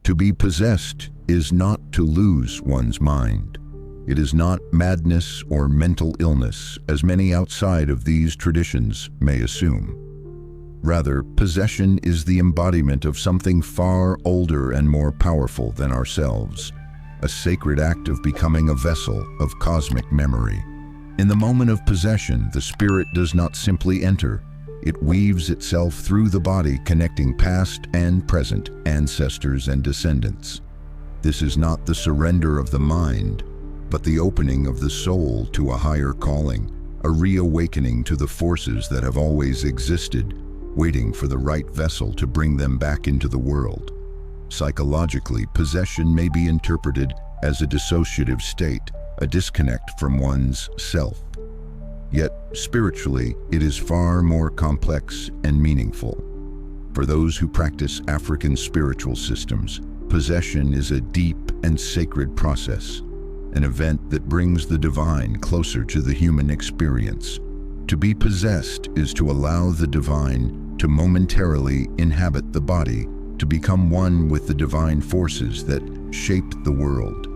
To be possessed is not to lose one's mind. It is not madness or mental illness, as many outside of these traditions may assume. Rather, possession is the embodiment of something far older and more powerful than ourselves, a sacred act of becoming a vessel of cosmic memory. In the moment of possession, the spirit does not simply enter. It weaves itself through the body, connecting past and present ancestors and descendants. This is not the surrender of the mind, but the opening of the soul to a higher calling, a reawakening to the forces that have always existed, waiting for the right vessel to bring them back into the world. Psychologically, possession may be interpreted as a dissociative state, a disconnect from one's self. Yet, spiritually, it is far more complex and meaningful. For those who practice African spiritual systems, possession is a deep and sacred process, an event that brings the divine closer to the human experience. To be possessed is to allow the divine to momentarily inhabit the body, to become one with the divine forces that shape the world.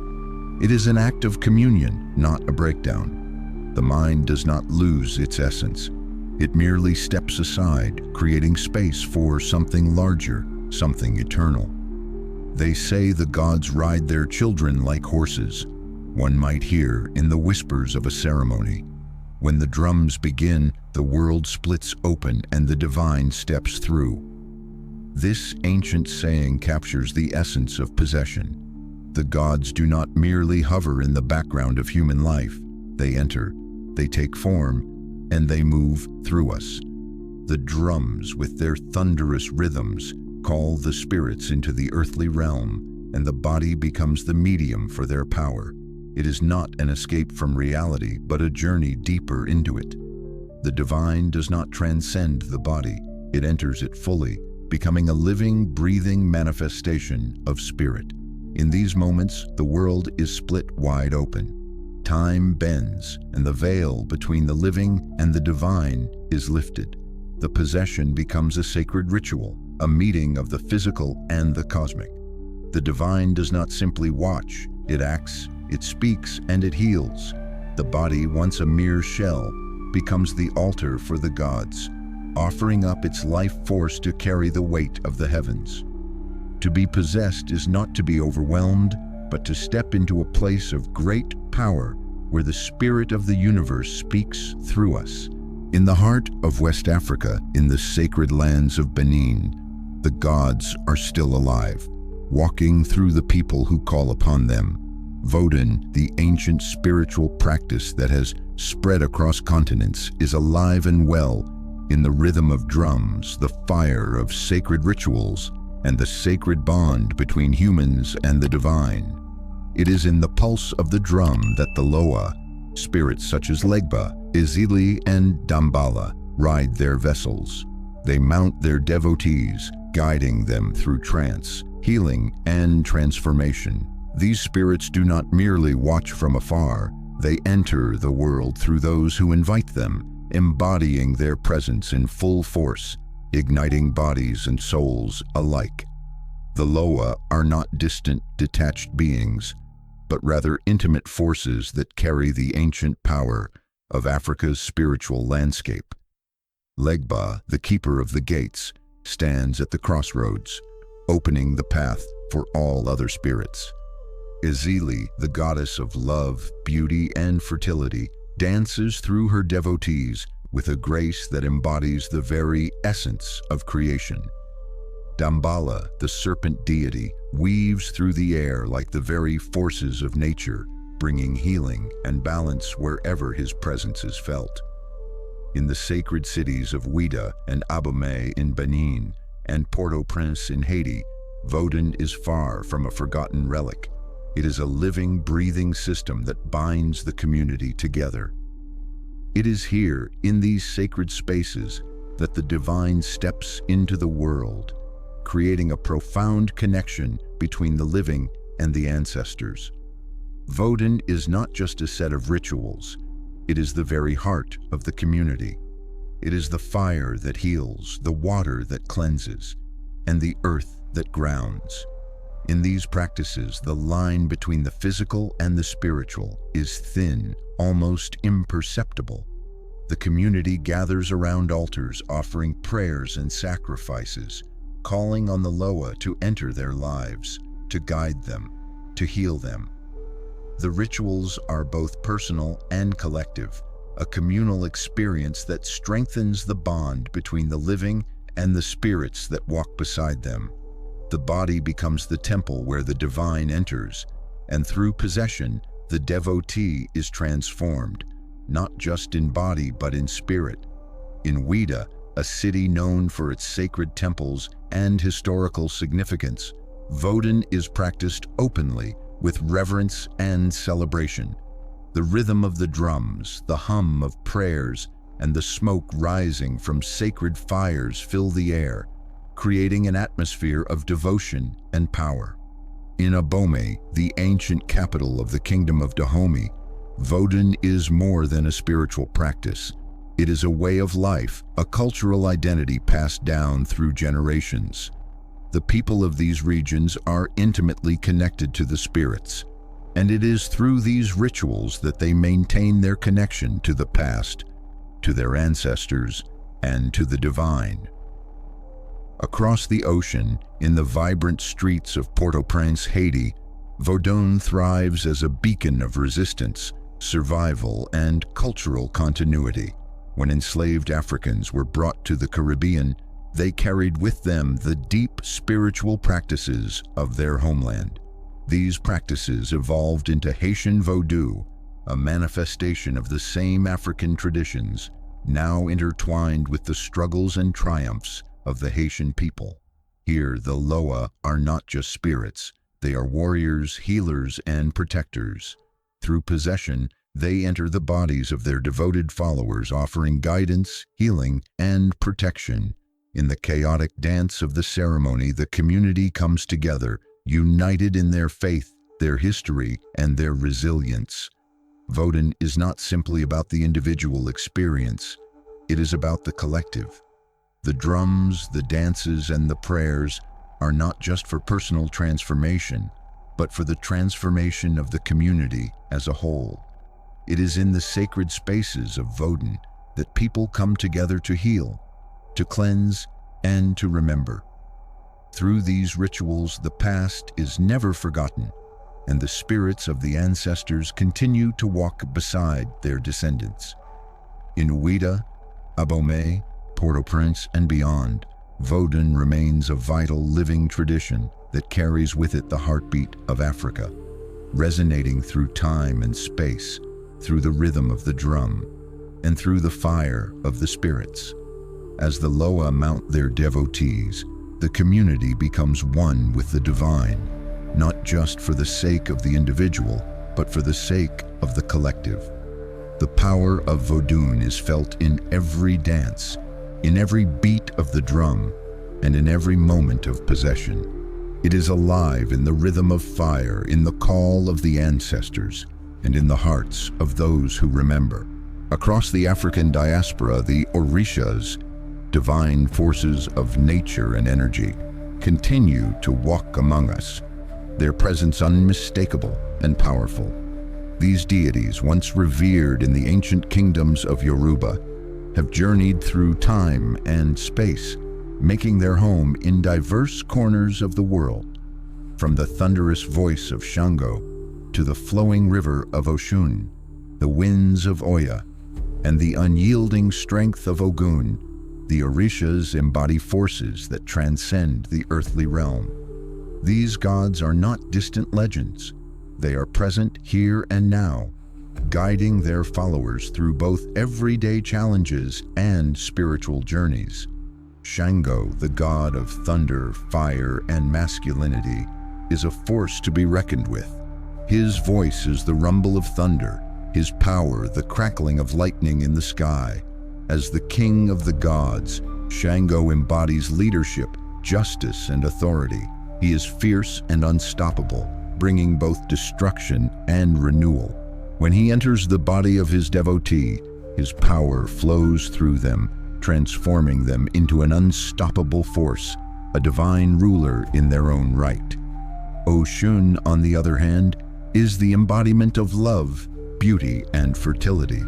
It is an act of communion, not a breakdown. The mind does not lose its essence. It merely steps aside, creating space for something larger, something eternal. They say the gods ride their children like horses, one might hear in the whispers of a ceremony. When the drums begin, the world splits open and the divine steps through. This ancient saying captures the essence of possession. The gods do not merely hover in the background of human life. They enter, they take form, and they move through us. The drums, with their thunderous rhythms, call the spirits into the earthly realm, and the body becomes the medium for their power. It is not an escape from reality, but a journey deeper into it. The divine does not transcend the body. It enters it fully, becoming a living, breathing manifestation of spirit. In these moments, the world is split wide open. Time bends, and the veil between the living and the divine is lifted. The possession becomes a sacred ritual, a meeting of the physical and the cosmic. The divine does not simply watch, it acts, it speaks, and it heals. The body, once a mere shell, becomes the altar for the gods, offering up its life force to carry the weight of the heavens. To be possessed is not to be overwhelmed, but to step into a place of great power where the spirit of the universe speaks through us. In the heart of West Africa, in the sacred lands of Benin, the gods are still alive, walking through the people who call upon them. Vodun, the ancient spiritual practice that has spread across continents, is alive and well in the rhythm of drums, the fire of sacred rituals, and the sacred bond between humans and the divine. It is in the pulse of the drum that the Loa, spirits such as Legba, Ezili, and Damballa, ride their vessels. They mount their devotees, guiding them through trance, healing, and transformation. These spirits do not merely watch from afar, they enter the world through those who invite them, embodying their presence in full force, igniting bodies and souls alike. The Loa are not distant, detached beings, but rather intimate forces that carry the ancient power of Africa's spiritual landscape. Legba, the keeper of the gates, stands at the crossroads, opening the path for all other spirits. Ezili, the goddess of love, beauty, and fertility, dances through her devotees with a grace that embodies the very essence of creation. Damballa, the serpent deity, weaves through the air like the very forces of nature, bringing healing and balance wherever his presence is felt. In the sacred cities of Ouida and Abomey in Benin and Port-au-Prince in Haiti, Vodun is far from a forgotten relic. It is a living, breathing system that binds the community together. It is here, in these sacred spaces, that the divine steps into the world, creating a profound connection between the living and the ancestors. Vodun is not just a set of rituals, it is the very heart of the community. It is the fire that heals, the water that cleanses, and the earth that grounds. In these practices, the line between the physical and the spiritual is thin, almost imperceptible. The community gathers around altars, offering prayers and sacrifices, calling on the Loa to enter their lives, to guide them, to heal them. The rituals are both personal and collective, a communal experience that strengthens the bond between the living and the spirits that walk beside them. The body becomes the temple where the divine enters, and through possession, the devotee is transformed, not just in body but in spirit. In Ouida, a city known for its sacred temples and historical significance, Vodun is practiced openly with reverence and celebration. The rhythm of the drums, the hum of prayers, and the smoke rising from sacred fires fill the air, creating an atmosphere of devotion and power. In Abomey, the ancient capital of the Kingdom of Dahomey, Vodun is more than a spiritual practice. It is a way of life, a cultural identity passed down through generations. The people of these regions are intimately connected to the spirits, and it is through these rituals that they maintain their connection to the past, to their ancestors, and to the divine. Across the ocean, in the vibrant streets of Port-au-Prince, Haiti, Vodun thrives as a beacon of resistance, survival, and cultural continuity. When enslaved Africans were brought to the Caribbean, they carried with them the deep spiritual practices of their homeland. These practices evolved into Haitian Vodou, a manifestation of the same African traditions, now intertwined with the struggles and triumphs of the Haitian people. Here, the Loa are not just spirits, they are warriors, healers, and protectors. Through possession, they enter the bodies of their devoted followers, offering guidance, healing, and protection. In the chaotic dance of the ceremony, the community comes together, united in their faith, their history, and their resilience. Vodun is not simply about the individual experience, it is about the collective. The drums, the dances, and the prayers are not just for personal transformation, but for the transformation of the community as a whole. It is in the sacred spaces of Vodun that people come together to heal, to cleanse, and to remember. Through these rituals, the past is never forgotten, and the spirits of the ancestors continue to walk beside their descendants. In Ouida, Abomey, Port-au-Prince, and beyond, Vodun remains a vital living tradition that carries with it the heartbeat of Africa, resonating through time and space, through the rhythm of the drum, and through the fire of the spirits. As the Loa mount their devotees, the community becomes one with the divine, not just for the sake of the individual, but for the sake of the collective. The power of Vodun is felt in every dance, in every beat of the drum, and in every moment of possession. It is alive in the rhythm of fire, in the call of the ancestors, and in the hearts of those who remember. Across the African diaspora, the Orishas, divine forces of nature and energy, continue to walk among us, their presence unmistakable and powerful. These deities, once revered in the ancient kingdoms of Yoruba, have journeyed through time and space, making their home in diverse corners of the world. From the thunderous voice of Shango to the flowing river of Oshun, the winds of Oya, and the unyielding strength of Ogun, the Orishas embody forces that transcend the earthly realm. These gods are not distant legends. They are present here and now, guiding their followers through both everyday challenges and spiritual journeys. Shango, the god of thunder, fire, and masculinity, is a force to be reckoned with. His voice is the rumble of thunder, his power the crackling of lightning in the sky. As the king of the gods, Shango embodies leadership, justice, and authority. He is fierce and unstoppable, bringing both destruction and renewal. When he enters the body of his devotee, his power flows through them, transforming them into an unstoppable force, a divine ruler in their own right. Oshun, on the other hand, is the embodiment of love, beauty, and fertility.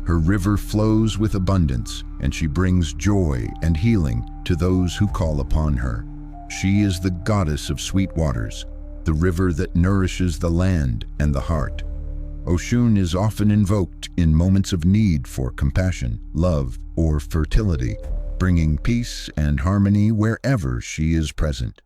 Her river flows with abundance, and she brings joy and healing to those who call upon her. She is the goddess of sweet waters, the river that nourishes the land and the heart. Oshun is often invoked in moments of need for compassion, love, or fertility, bringing peace and harmony wherever she is present.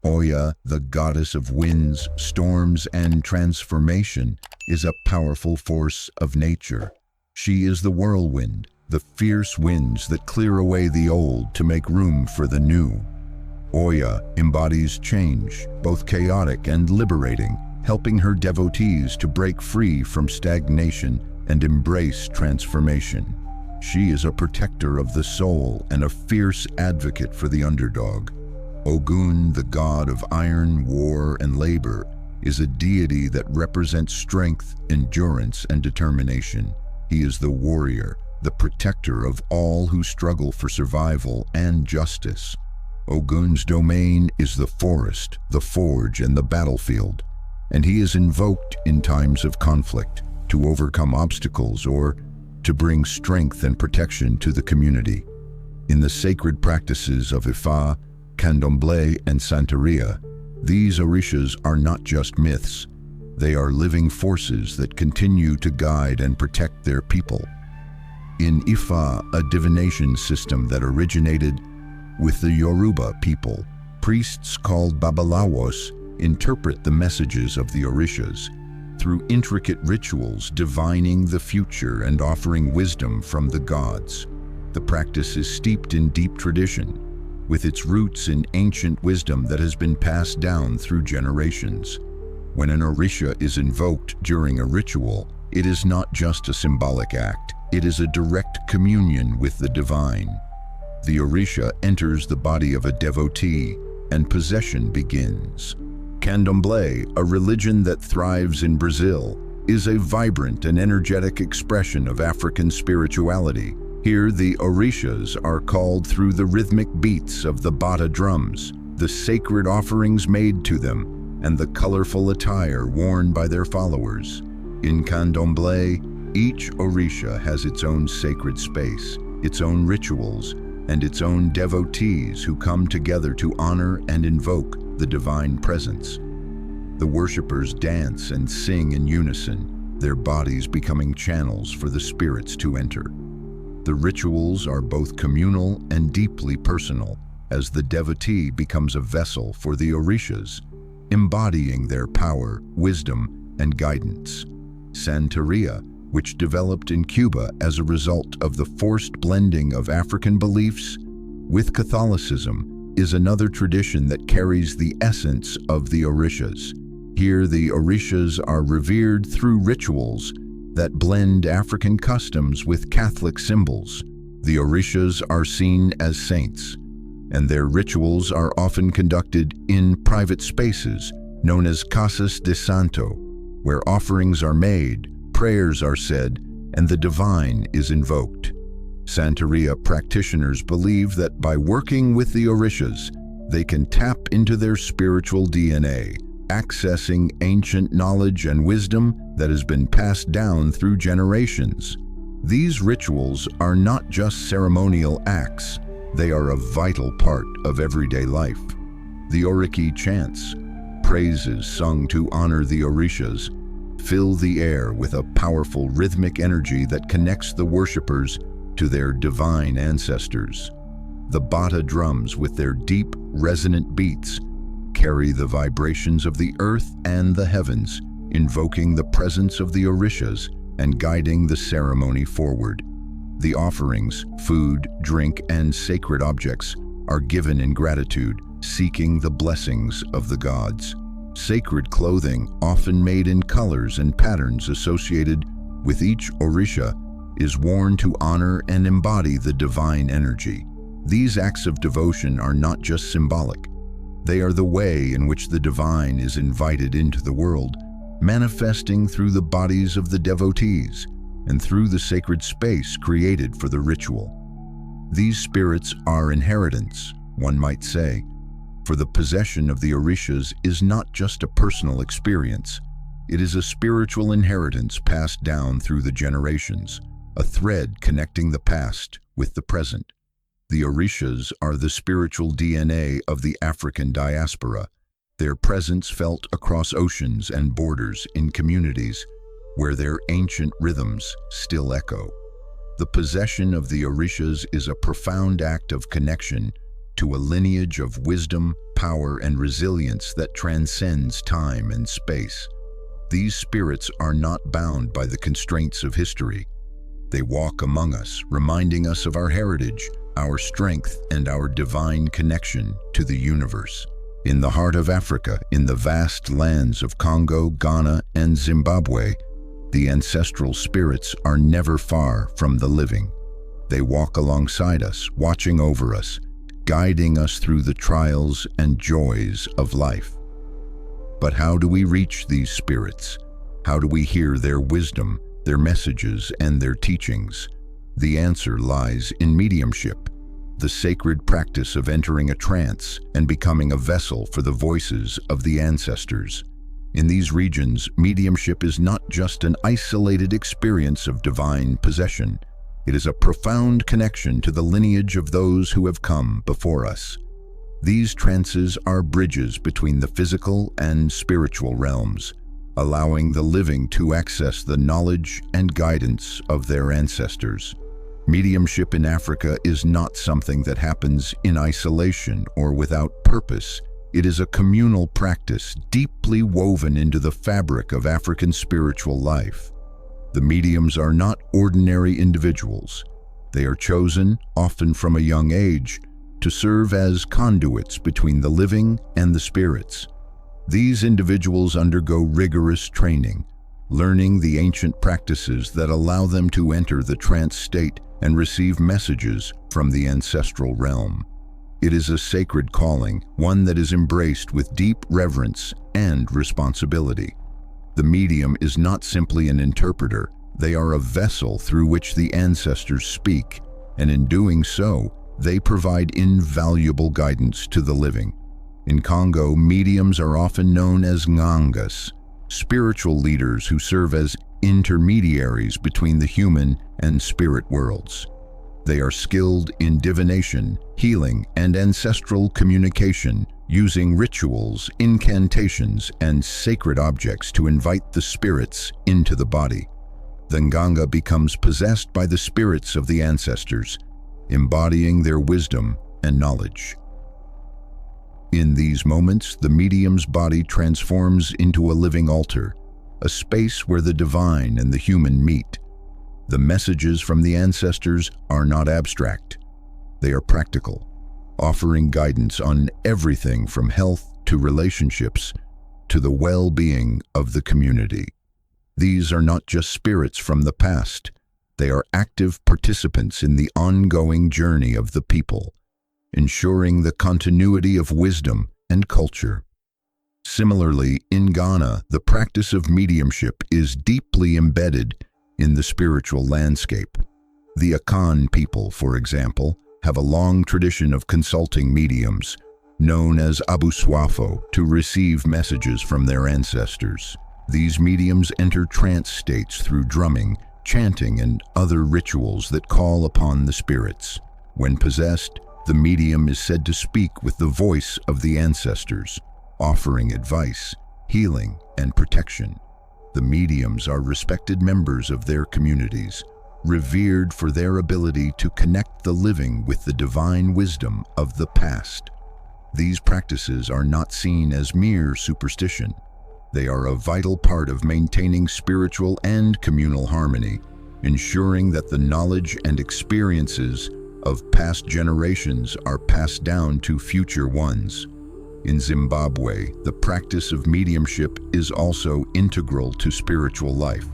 Oya, the goddess of winds, storms, and transformation, is a powerful force of nature. She is the whirlwind, the fierce winds that clear away the old to make room for the new. Oya embodies change, both chaotic and liberating, helping her devotees to break free from stagnation and embrace transformation. She is a protector of the soul and a fierce advocate for the underdog. Ogun, the god of iron, war, and labor, is a deity that represents strength, endurance, and determination. He is the warrior, the protector of all who struggle for survival and justice. Ogun's domain is the forest, the forge, and the battlefield, and he is invoked in times of conflict to overcome obstacles or to bring strength and protection to the community. In the sacred practices of Ifa, Candomblé, and Santería, these Orishas are not just myths. They are living forces that continue to guide and protect their people. In Ifa, a divination system that originated with the Yoruba people, priests called Babalawos interpret the messages of the Orishas through intricate rituals divining the future and offering wisdom from the gods. The practice is steeped in deep tradition, with its roots in ancient wisdom that has been passed down through generations. When an Orisha is invoked during a ritual, it is not just a symbolic act, it is a direct communion with the divine. The Orisha enters the body of a devotee, and possession begins. Candomblé, a religion that thrives in Brazil, is a vibrant and energetic expression of African spirituality. Here, the Orishas are called through the rhythmic beats of the bata drums, the sacred offerings made to them, and the colorful attire worn by their followers. In Candomblé, each Orisha has its own sacred space, its own rituals, and its own devotees who come together to honor and invoke the divine presence. The worshippers dance and sing in unison, their bodies becoming channels for the spirits to enter. The rituals are both communal and deeply personal, as the devotee becomes a vessel for the Orishas, embodying their power, wisdom, and guidance. Santería, which developed in Cuba as a result of the forced blending of African beliefs with Catholicism, is another tradition that carries the essence of the Orishas. Here, the Orishas are revered through rituals that blend African customs with Catholic symbols. The Orishas are seen as saints, and their rituals are often conducted in private spaces known as Casas de Santo, where offerings are made, prayers are said, and the divine is invoked. Santería practitioners believe that by working with the Orishas, they can tap into their spiritual DNA, accessing ancient knowledge and wisdom that has been passed down through generations. These rituals are not just ceremonial acts, they are a vital part of everyday life. The Oriki chants, praises sung to honor the Orishas, fill the air with a powerful rhythmic energy that connects the worshippers to their divine ancestors. The bata drums, with their deep, resonant beats, carry the vibrations of the earth and the heavens, invoking the presence of the Orishas and guiding the ceremony forward. The offerings, food, drink, and sacred objects are given in gratitude, seeking the blessings of the gods. Sacred clothing, often made in colors and patterns associated with each Orisha, is worn to honor and embody the divine energy. These acts of devotion are not just symbolic. They are the way in which the divine is invited into the world, manifesting through the bodies of the devotees and through the sacred space created for the ritual. These spirits are inheritance, one might say, For the possession of the Orishas is not just a personal experience. It is a spiritual inheritance passed down through the generations, a thread connecting the past with the present. The Orishas are the spiritual DNA of the African diaspora, their presence felt across oceans and borders in communities where their ancient rhythms still echo. The possession of the Orishas is a profound act of connection to a lineage of wisdom, power, and resilience that transcends time and space. These spirits are not bound by the constraints of history. They walk among us, reminding us of our heritage, our strength, and our divine connection to the universe. In the heart of Africa, in the vast lands of Congo, Ghana, and Zimbabwe, the ancestral spirits are never far from the living. They walk alongside us, watching over us, guiding us through the trials and joys of life. But how do we reach these spirits? How do we hear their wisdom, their messages, and their teachings? The answer lies in mediumship, the sacred practice of entering a trance and becoming a vessel for the voices of the ancestors. In these regions, mediumship is not just an isolated experience of divine possession. It is a profound connection to the lineage of those who have come before us. These trances are bridges between the physical and spiritual realms, allowing the living to access the knowledge and guidance of their ancestors. Mediumship in Africa is not something that happens in isolation or without purpose. It is a communal practice deeply woven into the fabric of African spiritual life. The mediums are not ordinary individuals. They are chosen, often from a young age, to serve as conduits between the living and the spirits. These individuals undergo rigorous training, learning the ancient practices that allow them to enter the trance state and receive messages from the ancestral realm. It is a sacred calling, one that is embraced with deep reverence and responsibility. The medium is not simply an interpreter. They are a vessel through which the ancestors speak, and in doing so, they provide invaluable guidance to the living. In Congo, mediums are often known as ngangas, spiritual leaders who serve as intermediaries between the human and spirit worlds. They are skilled in divination, healing, and ancestral communication, using rituals, incantations, and sacred objects to invite the spirits into the body. The nganga becomes possessed by the spirits of the ancestors, embodying their wisdom and knowledge. In these moments, the medium's body transforms into a living altar, a space where the divine and the human meet. The messages from the ancestors are not abstract. They are practical, offering guidance on everything from health to relationships to the well-being of the community. These are not just spirits from the past. They are active participants in the ongoing journey of the people, ensuring the continuity of wisdom and culture. Similarly, in Ghana, the practice of mediumship is deeply embedded in the spiritual landscape. The Akan people, for example, have a long tradition of consulting mediums, known as Abu Swafo, to receive messages from their ancestors. These mediums enter trance states through drumming, chanting, and other rituals that call upon the spirits. When possessed, the medium is said to speak with the voice of the ancestors, offering advice, healing, and protection. The mediums are respected members of their communities, revered for their ability to connect the living with the divine wisdom of the past. These practices are not seen as mere superstition. They are a vital part of maintaining spiritual and communal harmony, ensuring that the knowledge and experiences of past generations are passed down to future ones. In Zimbabwe, the practice of mediumship is also integral to spiritual life,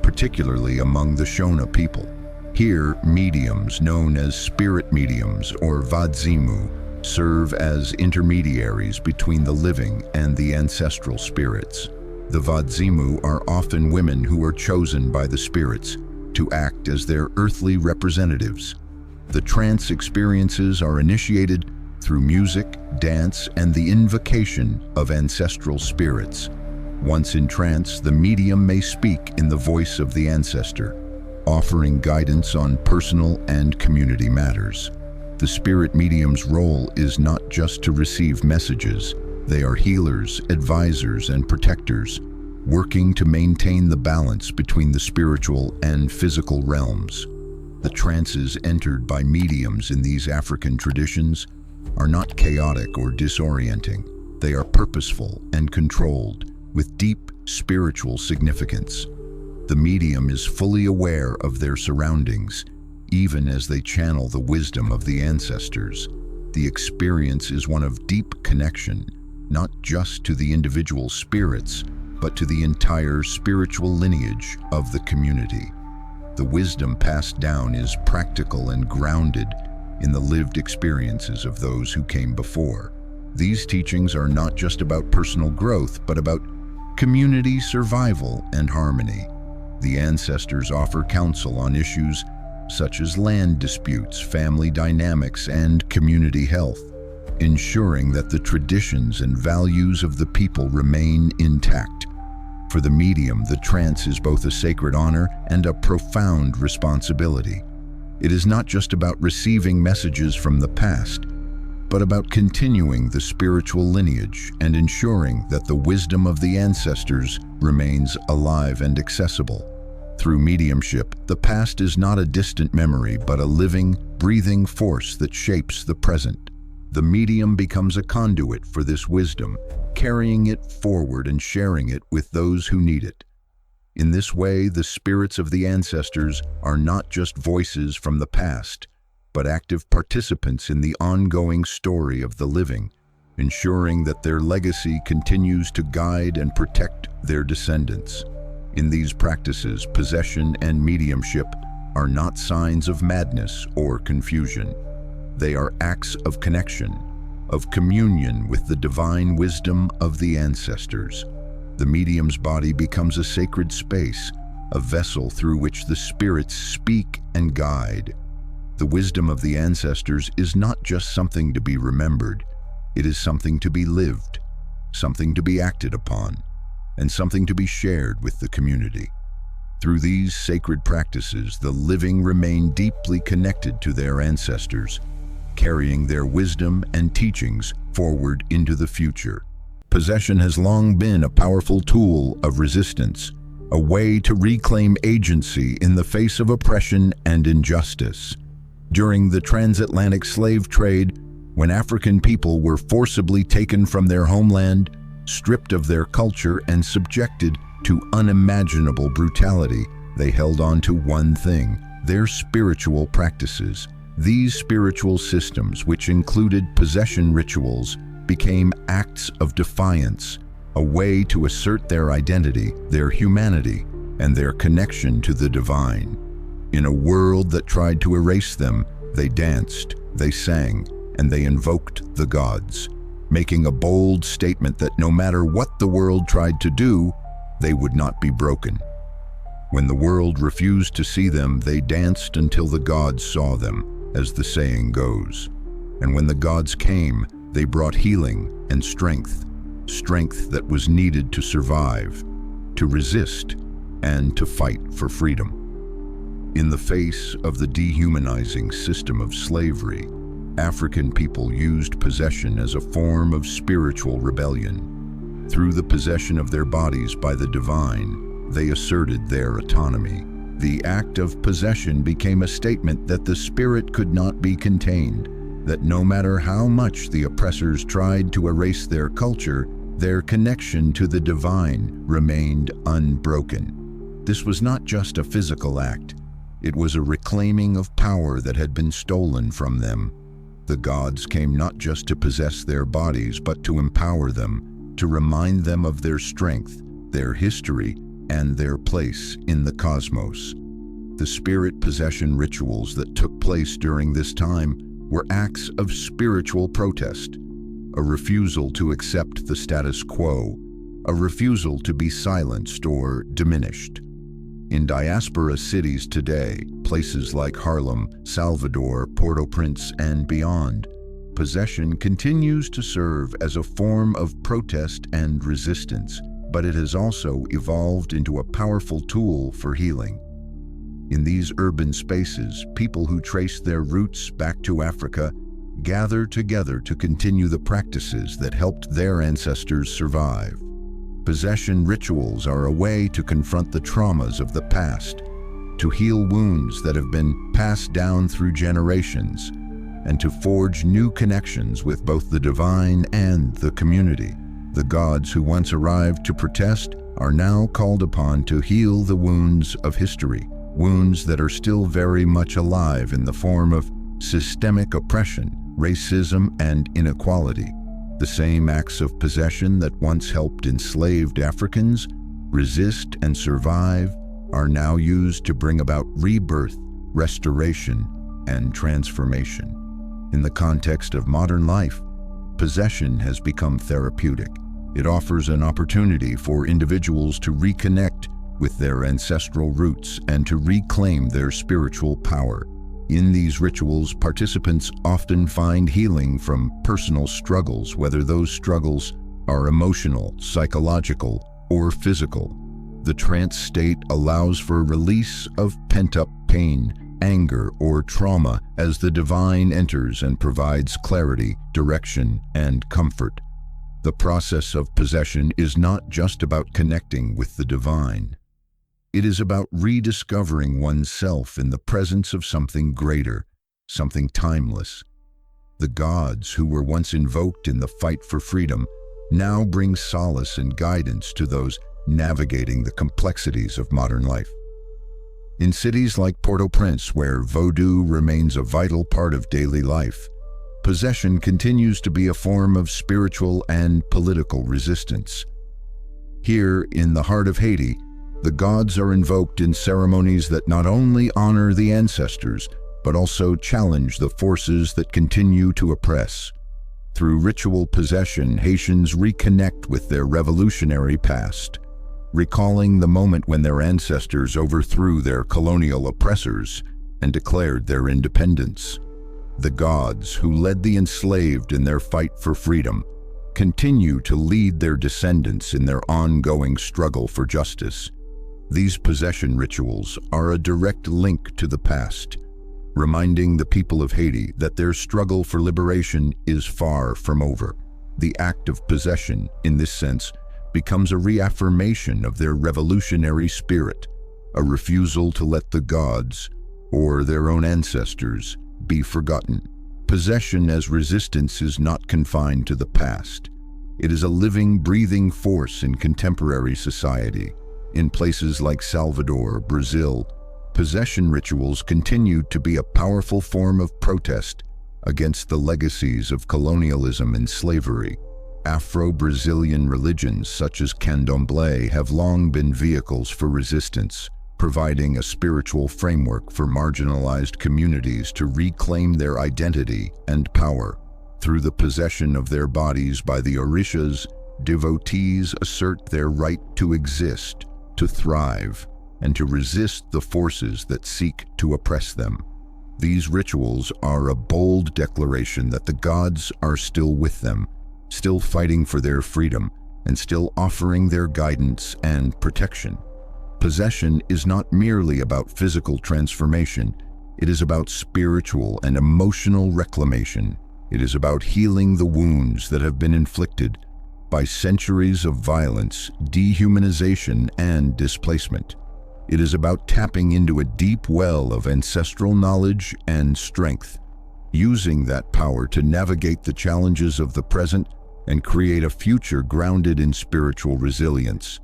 particularly among the Shona people. Here, mediums, known as spirit mediums or vadzimu, serve as intermediaries between the living and the ancestral spirits. The vadzimu are often women who are chosen by the spirits to act as their earthly representatives. The trance experiences are initiated through music, dance, and the invocation of ancestral spirits. Once in trance, the medium may speak in the voice of the ancestor, offering guidance on personal and community matters. The spirit medium's role is not just to receive messages. They are healers, advisors, and protectors, working to maintain the balance between the spiritual and physical realms. The trances entered by mediums in these African traditions are not chaotic or disorienting. They are purposeful and controlled, with deep spiritual significance. The medium is fully aware of their surroundings, even as they channel the wisdom of the ancestors. The experience is one of deep connection, not just to the individual spirits, but to the entire spiritual lineage of the community. The wisdom passed down is practical and grounded in the lived experiences of those who came before. These teachings are not just about personal growth, but about community survival and harmony. The ancestors offer counsel on issues such as land disputes, family dynamics, and community health, ensuring that the traditions and values of the people remain intact. For the medium, the trance is both a sacred honor and a profound responsibility. It is not just about receiving messages from the past, but about continuing the spiritual lineage and ensuring that the wisdom of the ancestors remains alive and accessible. Through mediumship, the past is not a distant memory, but a living, breathing force that shapes the present. The medium becomes a conduit for this wisdom, carrying it forward and sharing it with those who need it. In this way, the spirits of the ancestors are not just voices from the past, but active participants in the ongoing story of the living, ensuring that their legacy continues to guide and protect their descendants. In these practices, possession and mediumship are not signs of madness or confusion. They are acts of connection, of communion with the divine wisdom of the ancestors. The medium's body becomes a sacred space, a vessel through which the spirits speak and guide. The wisdom of the ancestors is not just something to be remembered. It is something to be lived, something to be acted upon, and something to be shared with the community. Through these sacred practices, the living remain deeply connected to their ancestors, carrying their wisdom and teachings forward into the future. Possession has long been a powerful tool of resistance, a way to reclaim agency in the face of oppression and injustice. During the transatlantic slave trade, when African people were forcibly taken from their homeland, stripped of their culture, and subjected to unimaginable brutality, they held on to one thing: their spiritual practices. These spiritual systems, which included possession rituals, became acts of defiance, a way to assert their identity, their humanity, and their connection to the divine. In a world that tried to erase them, they danced, they sang, and they invoked the gods, making a bold statement that no matter what the world tried to do, they would not be broken. When the world refused to see them, they danced until the gods saw them, as the saying goes. And when the gods came, they brought healing and strength that was needed to survive, to resist, and to fight for freedom. In the face of the dehumanizing system of slavery, African people used possession as a form of spiritual rebellion. Through the possession of their bodies by the divine, they asserted their autonomy. The act of possession became a statement that the spirit could not be contained, that no matter how much the oppressors tried to erase their culture, their connection to the divine remained unbroken. This was not just a physical act. It was a reclaiming of power that had been stolen from them. The gods came not just to possess their bodies, but to empower them, to remind them of their strength, their history, and their place in the cosmos. The spirit possession rituals that took place during this time were acts of spiritual protest, a refusal to accept the status quo, a refusal to be silenced or diminished. In diaspora cities today, places like Harlem, Salvador, Port-au-Prince, and beyond, Possession continues to serve as a form of protest and resistance, but it has also evolved into a powerful tool for healing. In these urban spaces, people who trace their roots back to Africa gather together to continue the practices that helped their ancestors survive. Possession rituals are a way to confront the traumas of the past, to heal wounds that have been passed down through generations, and to forge new connections with both the divine and the community. The gods who once arrived to protest are now called upon to heal the wounds of history, wounds that are still very much alive in the form of systemic oppression, racism, and inequality. The same acts of possession that once helped enslaved Africans resist and survive are now used to bring about rebirth, restoration, and transformation. In the context of modern life, possession has become therapeutic. It offers an opportunity for individuals to reconnect with their ancestral roots and to reclaim their spiritual power. In these rituals, participants often find healing from personal struggles, whether those struggles are emotional, psychological, or physical. The trance state allows for a release of pent-up pain, anger, or trauma as the divine enters and provides clarity, direction, and comfort. The process of possession is not just about connecting with the divine. It is about rediscovering oneself in the presence of something greater, something timeless. The gods who were once invoked in the fight for freedom now bring solace and guidance to those navigating the complexities of modern life. In cities like Port-au-Prince, where Vodun remains a vital part of daily life, possession continues to be a form of spiritual and political resistance. Here, in the heart of Haiti, the gods are invoked in ceremonies that not only honor the ancestors, but also challenge the forces that continue to oppress. Through ritual possession, Haitians reconnect with their revolutionary past, recalling the moment when their ancestors overthrew their colonial oppressors and declared their independence. The gods who led the enslaved in their fight for freedom continue to lead their descendants in their ongoing struggle for justice. These possession rituals are a direct link to the past, reminding the people of Haiti that their struggle for liberation is far from over. The act of possession, in this sense, becomes a reaffirmation of their revolutionary spirit, a refusal to let the gods, or their own ancestors, be forgotten. Possession as resistance is not confined to the past. It is a living, breathing force in contemporary society. In places like Salvador, Brazil, possession rituals continue to be a powerful form of protest against the legacies of colonialism and slavery. Afro-Brazilian religions such as Candomblé have long been vehicles for resistance, providing a spiritual framework for marginalized communities to reclaim their identity and power. Through the possession of their bodies by the Orishas, devotees assert their right to exist, to thrive, and to resist the forces that seek to oppress them. These rituals are a bold declaration that the gods are still with them, still fighting for their freedom, and still offering their guidance and protection. Possession is not merely about physical transformation. It is about spiritual and emotional reclamation. It is about healing the wounds that have been inflicted by centuries of violence, dehumanization, and displacement. It is about tapping into a deep well of ancestral knowledge and strength, using that power to navigate the challenges of the present and create a future grounded in spiritual resilience.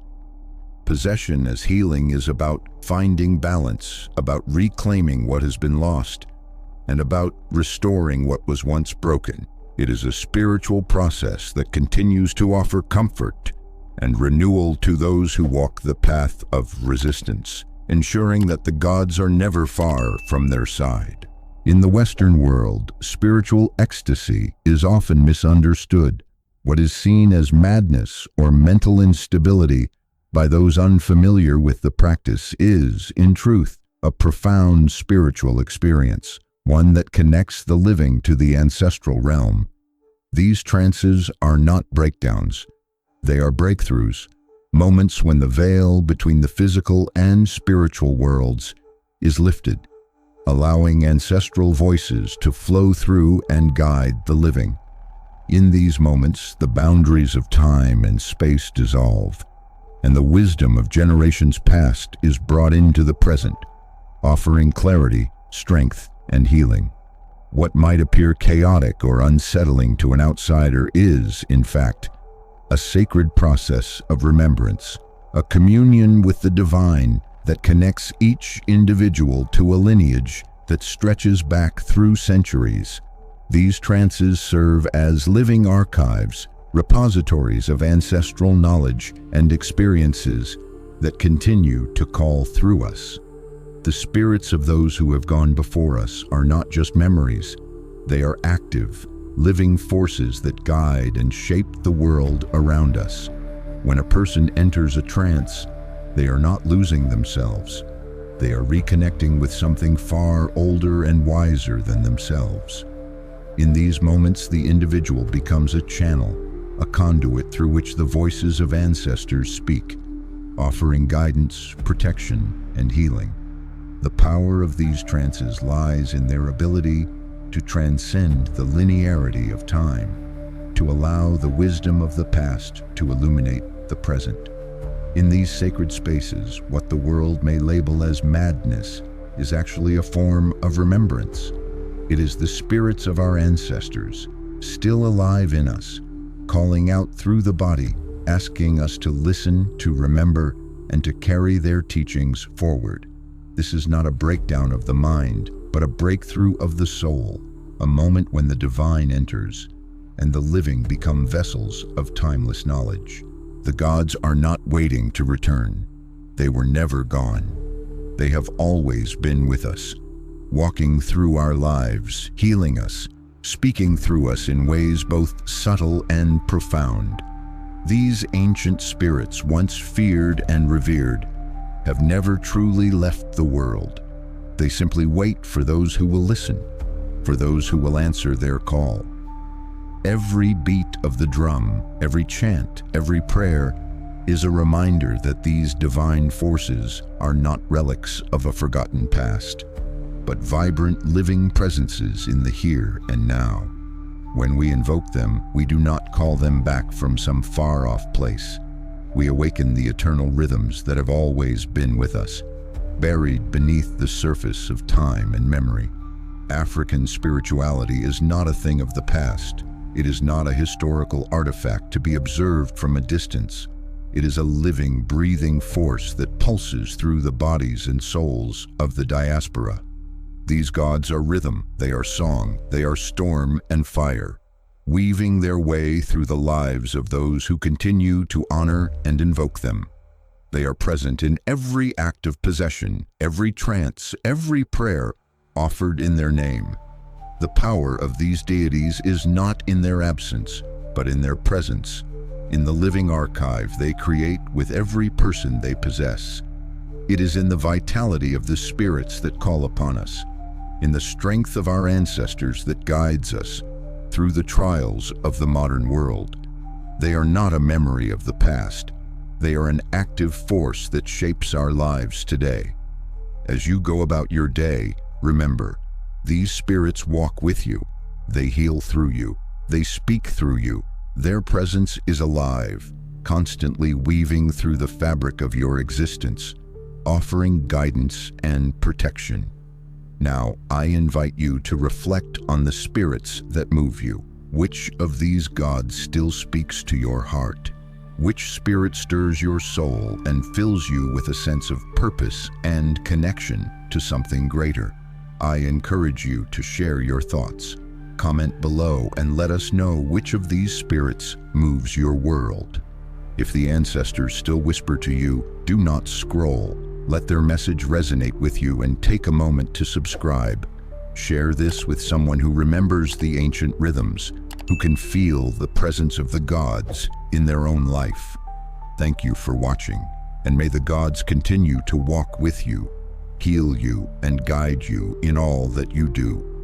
Possession as healing is about finding balance, about reclaiming what has been lost, and about restoring what was once broken. It is a spiritual process that continues to offer comfort and renewal to those who walk the path of resistance, ensuring that the gods are never far from their side. In the Western world, spiritual ecstasy is often misunderstood. What is seen as madness or mental instability by those unfamiliar with the practice is, in truth, a profound spiritual experience. one that connects the living to the ancestral realm. These trances are not breakdowns. They are breakthroughs, moments when the veil between the physical and spiritual worlds is lifted, allowing ancestral voices to flow through and guide the living. In these moments, the boundaries of time and space dissolve, and the wisdom of generations past is brought into the present, offering clarity, strength, and healing. What might appear chaotic or unsettling to an outsider is, in fact, a sacred process of remembrance, a communion with the divine that connects each individual to a lineage that stretches back through centuries. These trances serve as living archives, repositories of ancestral knowledge and experiences that continue to call through us. The spirits of those who have gone before us are not just memories. They are active, living forces that guide and shape the world around us. When a person enters a trance, they are not losing themselves. They are reconnecting with something far older and wiser than themselves. In these moments, the individual becomes a channel, a conduit through which the voices of ancestors speak, offering guidance, protection, and healing. The power of these trances lies in their ability to transcend the linearity of time, to allow the wisdom of the past to illuminate the present. In these sacred spaces, what the world may label as madness is actually a form of remembrance. It is the spirits of our ancestors, still alive in us, calling out through the body, asking us to listen, to remember, and to carry their teachings forward. This is not a breakdown of the mind, but a breakthrough of the soul, a moment when the divine enters and the living become vessels of timeless knowledge. The gods are not waiting to return. They were never gone. They have always been with us, walking through our lives, healing us, speaking through us in ways both subtle and profound. These ancient spirits, once feared and revered, have never truly left the world. They simply wait for those who will listen, for those who will answer their call. Every beat of the drum, every chant, every prayer is a reminder that these divine forces are not relics of a forgotten past, but vibrant living presences in the here and now. When we invoke them, we do not call them back from some far-off place. We awaken the eternal rhythms that have always been with us, buried beneath the surface of time and memory. African spirituality is not a thing of the past. It is not a historical artifact to be observed from a distance. It is a living, breathing force that pulses through the bodies and souls of the diaspora. These gods are rhythm, they are song, they are storm and fire, weaving their way through the lives of those who continue to honor and invoke them. They are present in every act of possession, every trance, every prayer offered in their name. The power of these deities is not in their absence, but in their presence, in the living archive they create with every person they possess. It is in the vitality of the spirits that call upon us, in the strength of our ancestors that guides us through the trials of the modern world. They are not a memory of the past. They are an active force that shapes our lives today. As you go about your day, remember, these spirits walk with you. They heal through you. They speak through you. Their presence is alive, constantly weaving through the fabric of your existence, offering guidance and protection. Now, I invite you to reflect on the spirits that move you. Which of these gods still speaks to your heart? Which spirit stirs your soul and fills you with a sense of purpose and connection to something greater? I encourage you to share your thoughts. Comment below and let us know which of these spirits moves your world. If the ancestors still whisper to you, do not scroll. Let their message resonate with you and take a moment to subscribe. Share this with someone who remembers the ancient rhythms, who can feel the presence of the gods in their own life. Thank you for watching, and may the gods continue to walk with you, heal you, and guide you in all that you do.